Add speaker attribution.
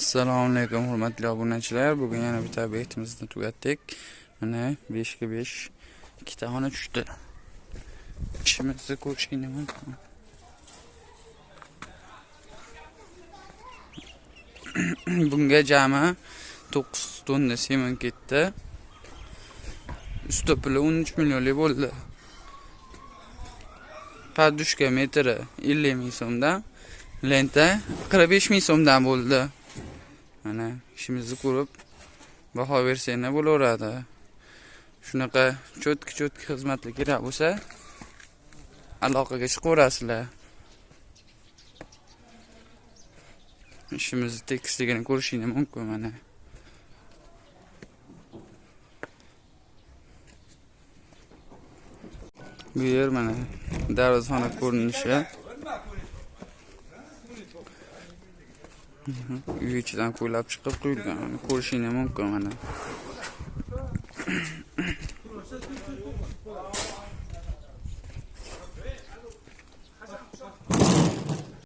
Speaker 1: Assalomu alaykum hurmatli obunachilar. Bugun yana bitta obyektimizni tugatdik. Mana 5 ga 5 ikkita xona tushdi. Ishimizni ko'rishingiz mumkin. Bunga jami 9 tonna sement ketdi. Usti puli 13 millionlik bo'ldi. Padushka metri 50 ming so'mdan, lenta 45 ming so'mdan bo'ldi. Mana ishimizni ko'rib baho bersanglar bo'laveradi. Shunaqa cho'tki xizmatlar kerak bo'lsa, aloqaga chiqaverasizlar. Ishimizni tekisligini ko'rishingiz mumkin mana. Bu yer mana darvozxona ko'rinishi. Uy ichidan qo'ylab chiqib qo'yilgan. Ko'rishingiz mumkin mana.